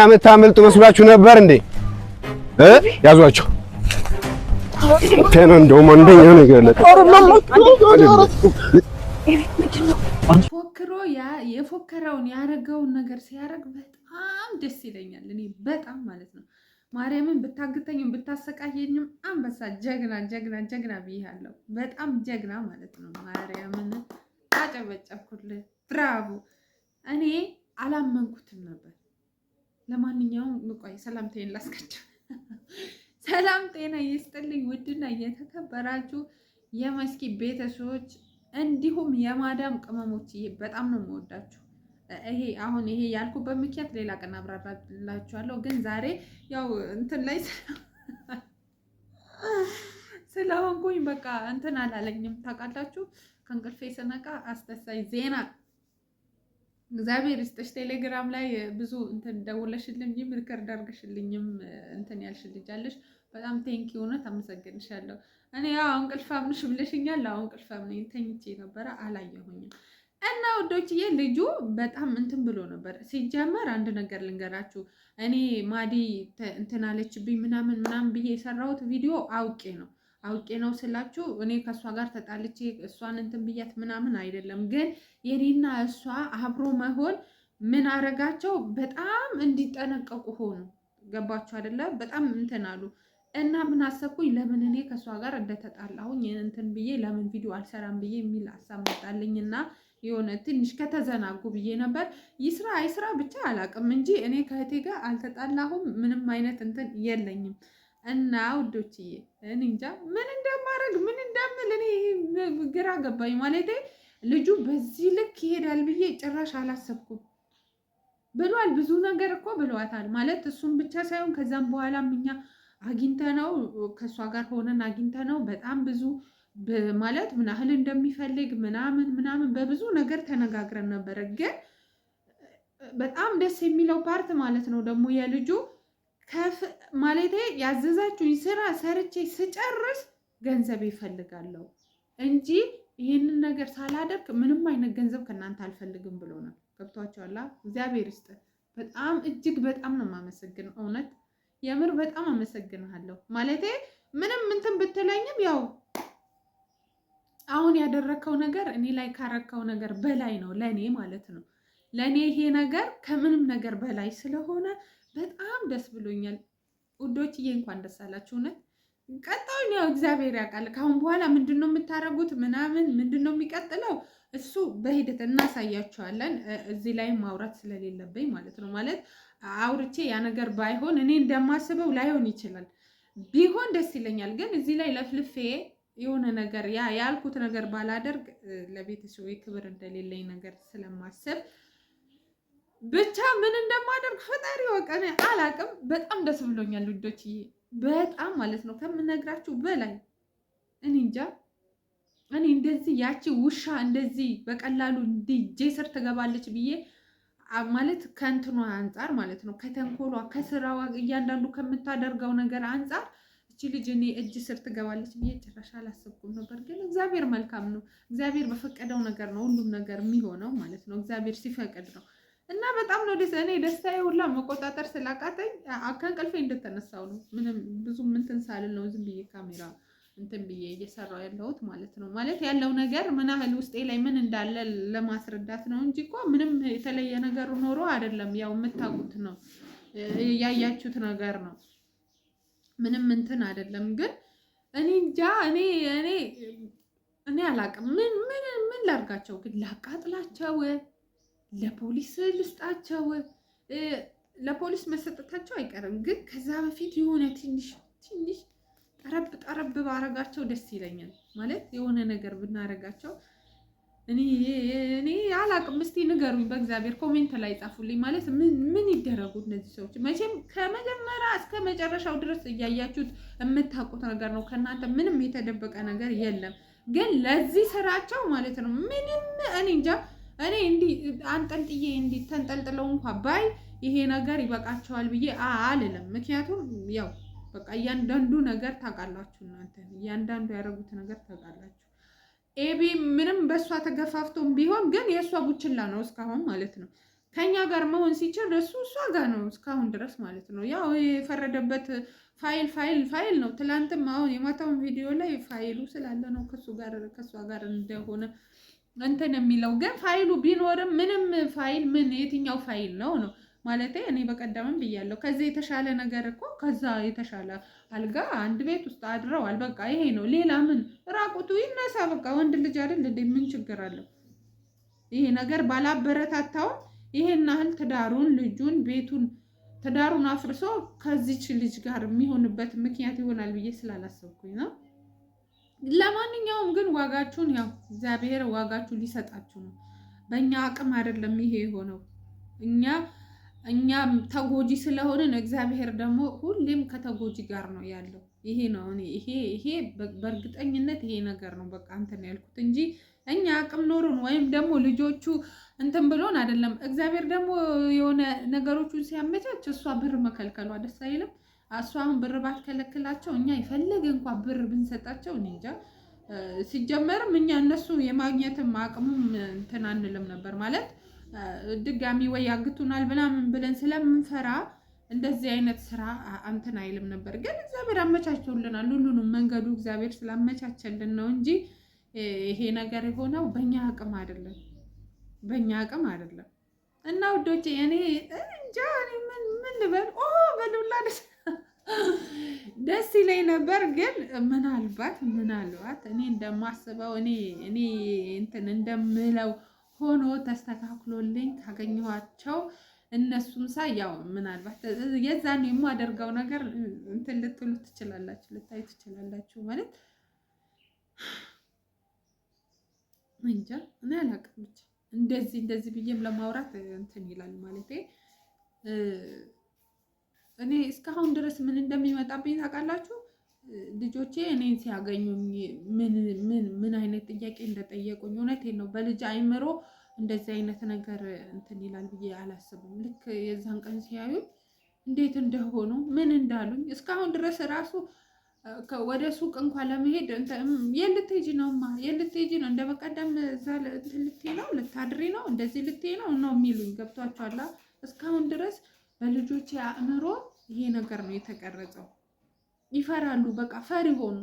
የምታመልጡ መስሏችሁ ነበር እንዴ? ያዟቸው። ተና እንደውም አንደኛ ነው የገለጠው። ፎክሮ የፎከረውን ያረገውን ነገር ሲያረግ በጣም ደስ ይለኛል። እኔ በጣም ማለት ነው ማርያምን ብታግተኝም ብታሰቃየኝም አንበሳ ጀግና ጀግና ጀግና ብያለሁ። በጣም ጀግና ማለት ነው። ማርያምን አጨበጨብኩልህ። ብራቮ። እኔ አላመንኩትም ነበር። ለማንኛውም ቆይ ሰላምታዬን ላስቀድም። ሰላም ጤና ይስጥልኝ ውድና እየተከበራችሁ የመስኪ ቤተሰቦች እንዲሁም የማዳም ቅመሞች በጣም ነው የምወዳችሁ። ይሄ ያልኩበት ምክንያት ሌላ ቀን አብራራላችኋለሁ። ግን ዛሬ ያው እንትን ላይ ስለሆንኩኝ በቃ እንትን አላለኝም። ታውቃላችሁ ከእንቅልፌ ስነቃ አስደሳች ዜና እግዚአብሔር ይስጥሽ። ቴሌግራም ላይ ብዙ እንትን ደውለሽልኝም ሪከርድ አድርገሽልኝም እንትን ያልሽልጃለሽ በጣም ቴንኪ እውነት አመሰግንሻለሁ። እኔ ያው እንቅልፋም ነሽ ብለሽኛል። አሁን እንቅልፋም ነኝ ተኝቼ ነበረ አላየሁኝም። እና ወዶችዬ ልጁ በጣም እንትን ብሎ ነበር። ሲጀመር አንድ ነገር ልንገራችሁ። እኔ ማዲ እንትን አለችብኝ ምናምን ብዬ የሰራሁት ቪዲዮ አውቄ ነው ስላችሁ እኔ ከእሷ ጋር ተጣልቼ እሷን እንትን ብያት ምናምን አይደለም። ግን የኔና እሷ አብሮ መሆን ምን አረጋቸው በጣም እንዲጠነቀቁ ሆኑ። ገባችሁ አይደለ? በጣም እንትን አሉ። እና ምን አሰብኩኝ ለምን እኔ ከእሷ ጋር እንደተጣላሁኝ እንትን ብዬ ለምን ቪዲዮ አልሰራም ብዬ የሚል ሀሳብ መጣልኝና የሆነ ትንሽ ከተዘናጉ ብዬ ነበር። ይስራ አይስራ ብቻ አላቅም እንጂ እኔ ከእህቴ ጋር አልተጣላሁም። ምንም አይነት እንትን የለኝም። እና ውዶችዬ እኔ እንጃ ምን እንደማረግ ምን እንደምል እኔ ግራ ገባኝ። ማለቴ ልጁ በዚህ ልክ ይሄዳል ብዬ ጭራሽ አላሰብኩም። ብሏል፣ ብዙ ነገር እኮ ብሏታል። ማለት እሱም ብቻ ሳይሆን ከዛም በኋላም እኛ አግኝተነው ከእሷ ጋር ሆነን አግኝተነው በጣም ብዙ ማለት ምን ያህል እንደሚፈልግ ምናምን በብዙ ነገር ተነጋግረን ነበረ። ግን በጣም ደስ የሚለው ፓርት ማለት ነው ደግሞ የልጁ ማለቴ ያዘዛችሁኝ ስራ ሰርቼ ስጨርስ ገንዘብ ይፈልጋለሁ እንጂ ይህንን ነገር ሳላደርግ ምንም አይነት ገንዘብ ከእናንተ አልፈልግም ብሎናል። ገብቷችኋል? እግዚአብሔር ይስጥ። በጣም እጅግ በጣም ነው የማመሰግነው። እውነት የምር በጣም አመሰግንሃለሁ። ማለቴ ምንም እንትን ብትለኝም ያው አሁን ያደረከው ነገር እኔ ላይ ካረከው ነገር በላይ ነው ለኔ ማለት ነው። ለኔ ይሄ ነገር ከምንም ነገር በላይ ስለሆነ በጣም ደስ ብሎኛል ውዶችዬ። እንኳን ደስ አላችሁ። እውነት ቀጣዩን ያው እግዚአብሔር ያውቃል። ካሁን በኋላ ምንድነው የምታረጉት ምንድነው የሚቀጥለው እሱ በሂደት እናሳያቸዋለን። እዚህ ላይ ማውራት ስለሌለብኝ ማለት ነው። ማለት አውርቼ ያ ነገር ባይሆን እኔ እንደማስበው ላይሆን ይችላል። ቢሆን ደስ ይለኛል። ግን እዚህ ላይ ለፍልፌ የሆነ ነገር ያልኩት ነገር ባላደርግ ለቤተሰቡ ክብር እንደሌለኝ ነገር ስለማስብ ብቻ ምን እንደማደርግ ፈጣሪ ወቀኔ አላቅም። በጣም ደስ ብሎኛል ውዶችዬ፣ በጣም ማለት ነው ከምነግራችሁ በላይ። እኔ እንጃ እኔ እንደዚህ ያቺ ውሻ እንደዚህ በቀላሉ እንዲጄ ስር ትገባለች ብዬ ማለት ከእንትኗ አንጻር ማለት ነው ከተንኮሏ ከስራዋ እያንዳንዱ ከምታደርገው ነገር አንጻር እቺ ልጅ እኔ እጅ ስር ትገባለች ብዬ ጭራሽ አላሰብኩም ነበር። ግን እግዚአብሔር መልካም ነው። እግዚአብሔር በፈቀደው ነገር ነው ሁሉም ነገር የሚሆነው ማለት ነው። እግዚአብሔር ሲፈቅድ ነው። እና በጣም ነው እኔ ደስታዬ ሁላ መቆጣጠር ስላቃተኝ ከእንቅልፌ እንደተነሳው ነው። ምንም ብዙም እንትን ሳልል ነው ዝም ብዬ ካሜራ እንትን ብዬ እየሰራው ያለሁት ማለት ነው። ማለት ያለው ነገር ምን ያህል ውስጤ ላይ ምን እንዳለ ለማስረዳት ነው እንጂ እኮ ምንም የተለየ ነገር ኖሮ አይደለም። ያው የምታውቁት ነው ያያችሁት ነገር ነው። ምንም እንትን አይደለም። ግን እኔ እንጃ እኔ አላቅም ምን ላርጋቸው። ግን ላቃጥላቸው፣ ለፖሊስ ልስጣቸው። ለፖሊስ መሰጠታቸው አይቀርም። ግን ከዛ በፊት የሆነ ትንሽ ጠረብ ባረጋቸው ደስ ይለኛል። ማለት የሆነ ነገር ብናረጋቸው እኔ አላቅም። እስቲ ንገሩኝ በእግዚአብሔር ኮሜንት ላይ ጻፉልኝ። ማለት ምን ይደረጉ እነዚህ ሰዎች? መቼም ከመጀመሪያ እስከ መጨረሻው ድረስ እያያችሁት የምታውቁት ነገር ነው። ከእናንተ ምንም የተደበቀ ነገር የለም። ግን ለዚህ ስራቸው ማለት ነው ምንም እኔ እንጃ። እኔ እንዲህ አንጠልጥዬ እንዲህ ተንጠልጥለው እንኳን ባይ ይሄ ነገር ይበቃቸዋል ብዬ አልልም። ምክንያቱም ያው በቃ እያንዳንዱ ነገር ታውቃላችሁ እናንተ እያንዳንዱ ያደረጉት ነገር ታውቃላችሁ። ኤቢ ምንም በእሷ ተገፋፍቶም ቢሆን ግን የእሷ ቡችላ ነው እስካሁን ማለት ነው። ከኛ ጋር መሆን ሲችል እሷ ጋር ነው እስካሁን ድረስ ማለት ነው። ያው የፈረደበት ፋይል ነው። ትላንትም አሁን የማታውን ቪዲዮ ላይ ፋይሉ ስላለ ነው ከእሷ ጋር እንደሆነ እንትን የሚለው ግን ፋይሉ ቢኖርም ምንም ፋይል የትኛው ፋይል ነው ማለት እኔ በቀደምም ብያለሁ። ከዚህ የተሻለ ነገር እኮ ከዛ የተሻለ አልጋ አንድ ቤት ውስጥ አድረዋል። በቃ ይሄ ነው። ሌላ ምን ራቁቱ ይነሳ በቃ ወንድ ልጅ አይደል እንዴ? ምን ችግር አለው? ይሄ ነገር ባላበረታታው ይሄን ያህል ትዳሩን አፍርሶ ከዚች ልጅ ጋር የሚሆንበት ምክንያት ይሆናል ብዬ ስላላሰብኩኝ ነው። ለማንኛውም ግን ዋጋችሁን ያው እግዚአብሔር ዋጋችሁን ሊሰጣችሁ ነው። በእኛ አቅም አይደለም ይሄ የሆነው። እኛ ተጎጂ ስለሆንን እግዚአብሔር ደግሞ ሁሌም ከተጎጂ ጋር ነው ያለው። ይሄ ነው ይሄ በእርግጠኝነት ይሄ ነገር ነው በቃ እንትን ያልኩት እንጂ እኛ አቅም ኖሩን ወይም ደግሞ ልጆቹ እንትን ብሎን አይደለም። እግዚአብሔር ደግሞ የሆነ ነገሮቹን ሲያመቻች እሷ ብር መከልከሏ ደስ አይልም። እሷ አሁን ብር ባትከለክላቸው እኛ የፈለገ እንኳን ብር ብንሰጣቸው እኔ እንጃ። ሲጀመርም እኛ እነሱ የማግኘትም አቅሙም እንትን አንልም ነበር ማለት ድጋሚ ወይ ያግቱናል ምናምን ብለን ስለምንፈራ እንደዚህ አይነት ስራ እንትን አይልም ነበር። ግን እግዚአብሔር አመቻችቶልናል ሁሉንም መንገዱ እግዚአብሔር ስላመቻቸልን ነው እንጂ ይሄ ነገር የሆነው በእኛ አቅም አይደለም፣ በእኛ አቅም አይደለም። እና ውዶቼ እኔ እንጃ ምን ልበል በሉላ ደስ ይለኝ ነበር። ግን ምናልባት እኔ እንደማስበው እኔ እንትን እንደምለው ሆኖ ተስተካክሎልኝ ካገኘኋቸው እነሱም ሳይ ያው ምናልባት የዛን የማደርገው ነገር እንትን ልትሉ ትችላላችሁ፣ ልታዩ ትችላላችሁ። ማለት እንጃ እኔ አላውቅም። ብቻ እንደዚህ ብዬም ለማውራት እንትን ይላል ማለት እኔ እስካሁን ድረስ ምን እንደሚመጣብኝ ታውቃላችሁ? ልጆቼ እኔን ሲያገኙኝ ምን አይነት ጥያቄ እንደጠየቁኝ እውነቴን ነው። በልጅ አይምሮ እንደዚህ አይነት ነገር እንትን ይላል ብዬ አላስብም። ልክ የዛን ቀን ሲያዩ እንዴት እንደሆኑ ምን እንዳሉኝ እስካሁን ድረስ ራሱ ወደ ሱቅ እንኳን ለመሄድ የልትሄጂ ነውማ የልትሄጂ ነው እንደ በቀደም እዛ ልትሄጂ ነው ልታድሪ ነው እንደዚህ ልትሄጂ ነው የሚሉኝ ገብቷቸዋል። እስካሁን ድረስ በልጆቼ አእምሮ ይሄ ነገር ነው የተቀረጸው። ይፈራሉ። በቃ ፈሪ ሆኑ።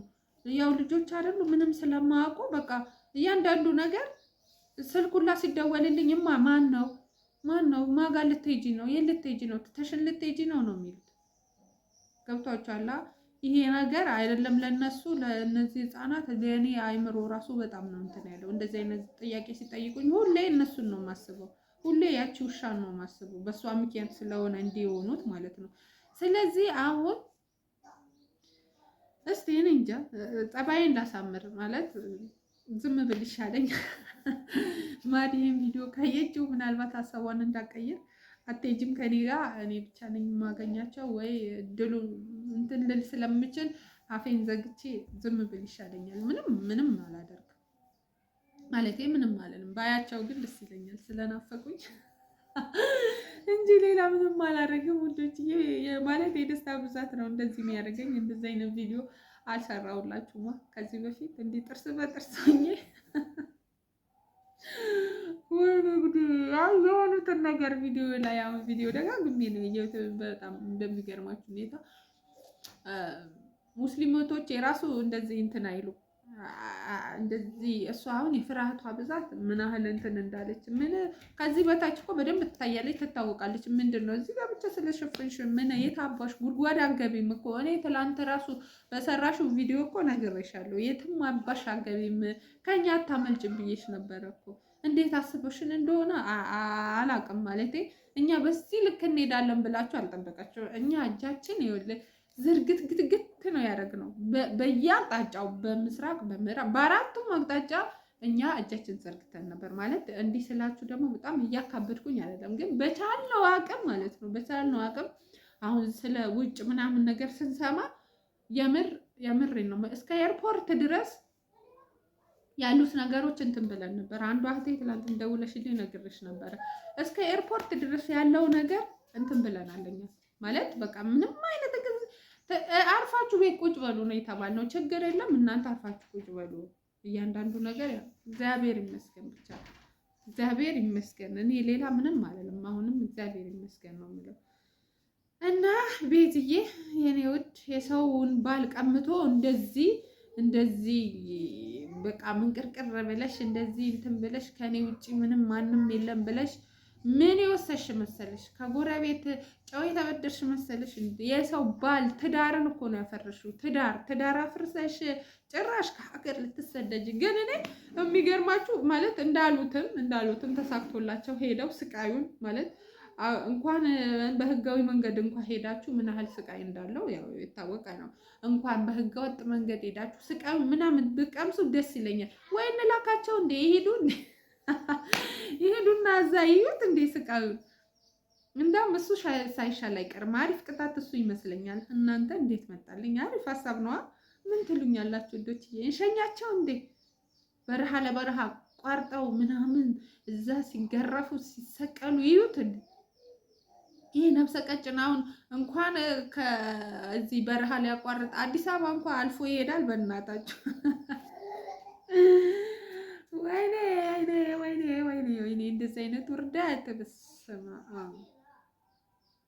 ያው ልጆች አይደሉ ምንም ስለማያውቁ በቃ እያንዳንዱ ነገር ስልኩላ ሲደወልልኝ ማን ነው ማጋ ልትሄጂ ነው የልትሄጂ ነው ትተሽን ልትሄጂ ነው የሚሉት ገብቷቸዋል። ይሄ ነገር አይደለም ለነሱ ለእነዚህ ህፃናት ለእኔ አይምሮ ራሱ በጣም ነው እንትን ያለው። እንደዚህ አይነት ጥያቄ ሲጠይቁኝ ሁሌ እነሱን ነው የማስበው። ሁሌ ያቺ ውሻን ነው የማስበው። በእሷ ምክንያት ስለሆነ እንዲሆኑት ማለት ነው። ስለዚህ አሁን እስቲ እኔ እንጃ ጠባዬን ላሳምር ማለት ዝም ብል ይሻለኝ። ማዲም ቪዲዮ ካየችው ምናልባት ሀሳቧን እንዳቀይር አትሄጂም ከኔ ጋር እኔ ብቻ ነኝ የማገኛቸው ወይ ድሉ እንትን ልል ስለምችል አፌን ዘግቼ ዝም ብል ይሻለኛል። ምንም አላደርግም ማለቴ ምንም አለንም ባያቸው ግን ደስ ይለኛል ስለናፈቁኝ እንጂ ሌላ ምንም አላደርግም። ውዶች ማለት የደስታ ብዛት ነው እንደዚህ የሚያደርገኝ። እንደዚህ አይነት ቪዲዮ አልሰራሁላችሁማ ከዚህ በፊት እንዲህ ጥርስ በጥርስ ሆኜ የሆኑትን ነገር ቪዲዮ ላይ አሁን ቪዲዮ ደጋግሜ ነው ያየሁት። በጣም እንደሚገርማችሁ ሁኔታ ሙስሊሞቶች የራሱ እንደዚህ እንትን አይሉ እንደዚህ እሷ አሁን የፍርሃቷ ብዛት ምን ያህል እንትን እንዳለች ምን ከዚህ በታች እኮ በደንብ ትታያለች፣ ትታወቃለች። ምንድን ነው እዚህ ጋር ብቻ ስለሸፈንሽ ምን የታባሽ ጉድጓድ አገቢም እኮ እኔ ትላንት ራሱ በሰራሽው ቪዲዮ እኮ ነግሬሻለሁ። የትም አባሽ አገቢም ከኛ አታመልጭም ብዬሽ ነበረ እኮ። እንዴት አስበሽን እንደሆነ አላውቅም። ማለቴ እኛ በዚህ ልክ እንሄዳለን ብላችሁ አልጠበቃችሁ። እኛ እጃችን ይኸውልህ ዝርግት ግትግት ነው ያደረግነው በየአቅጣጫው በምስራቅ በምዕራብ በአራቱም አቅጣጫ እኛ እጃችን ዘርግተን ነበር። ማለት እንዲህ ስላችሁ ደግሞ በጣም እያካበድኩኝ አይደለም፣ ግን በቻልነው አቅም ማለት ነው በቻልነው አቅም አሁን ስለ ውጭ ምናምን ነገር ስንሰማ የምር ነው እስከ ኤርፖርት ድረስ ያሉት ነገሮች እንትን ብለን ነበር። አንዷ እህቴ ትላንት እንደውለሽልኝ ነግሬሽ ነበረ። እስከ ኤርፖርት ድረስ ያለው ነገር እንትን ብለናለኛ ማለት በቃ ምንም አይነት አርፋችሁ ቤት ቁጭ በሉ ነው የተባልነው። ችግር የለም እናንተ አርፋችሁ ቁጭ በሉ። እያንዳንዱ ነገር እግዚአብሔር ይመስገን ብቻ እግዚአብሔር ይመስገን። እኔ ሌላ ምንም አልልም። አሁንም እግዚአብሔር ይመስገን ነው የምለው። እና ቤትዬ የኔ ውድ የሰውን ባል ቀምቶ እንደዚህ በቃ ምንቅርቅር ብለሽ እንደዚህ እንትን ብለሽ ከኔ ውጪ ምንም ማንም የለም ብለሽ ምን ይወሰሽ መሰለሽ? ከጎረቤት ጨው የተበደርሽ መሰለሽ? የሰው ባል ትዳርን እኮ ነው ያፈረሽው። ትዳር አፍርሰሽ ጭራሽ ከሀገር ልትሰደጅ። ግን እኔ የሚገርማችሁ ማለት እንዳሉትም ተሳክቶላቸው ሄደው ስቃዩን ማለት እንኳን በህጋዊ መንገድ እንኳን ሄዳችሁ ምን ያህል ስቃይ እንዳለው ያው የታወቀ ነው። እንኳን በህገወጥ መንገድ ሄዳችሁ ስቃዩ ምናምን ብቀምሱ ደስ ይለኛል። ወይ እንላካቸው እንዴ ይሄዱና እዛ ይዩት እንዴ ስቃዩን። እንደውም እሱ ሳይሻል አይቀርም። አሪፍ ቅጣት እሱ ይመስለኛል። እናንተ እንዴት መጣልኝ? አሪፍ ሀሳብ ነዋ። ምን ትሉኛላችሁ? እዶች እንሸኛቸው እንዴ? በረሃ ለበረሃ ቋርጠው ምናምን እዛ ሲገረፉ ሲሰቀሉ ይዩት እንዴ። ይሄ ነፍሰ ቀጭን አሁን እንኳን ከዚህ በረሃ ሊያቋርጥ አዲስ አበባ እንኳን አልፎ ይሄዳል። በእናታችሁ ወይኔ እንደዚህ አይነት ውርደት በስመ አብ።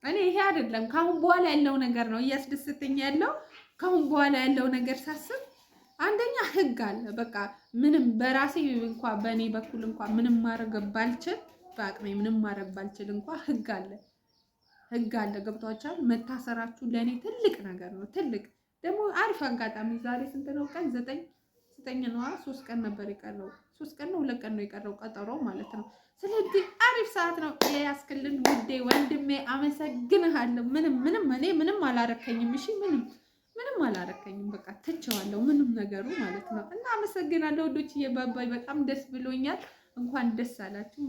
እኔ ይሄ አይደለም ካሁን በኋላ ያለው ነገር ነው እያስደስተኝ ያለው። ካሁን በኋላ ያለው ነገር ሳስብ አንደኛ ህግ አለ። በቃ ምንም በራሴ እንኳን በእኔ በኩል እንኳን ምንም ማድረግ ባልችል በአቅሜ ምንም ማድረግ ባልችል እንኳን ህግ አለ። ገብቷችኋል? መታሰራችሁ ለእኔ ትልቅ ነገር ነው። ትልቅ ደግሞ አሪፍ አጋጣሚ። ዛሬ ስንት ነው ቀን? 9 ነው። 3 ቀን ነበር የቀረው። 3 ቀን ነው 2 ቀን ነው የቀረው ቀጠሮ ማለት ነው። ስለዚህ አሪፍ ሰዓት ነው ያስክልን ውዴ ወንድሜ፣ አመሰግንሃለሁ። እኔ ምንም አላረከኝም። እሺ ምንም አላረከኝም። በቃ ትቼዋለሁ ምንም ነገሩ ማለት ነው። እና አመሰግናለሁ ወዶችዬ። ባባይ በጣም ደስ ብሎኛል። እንኳን ደስ አላችሁ።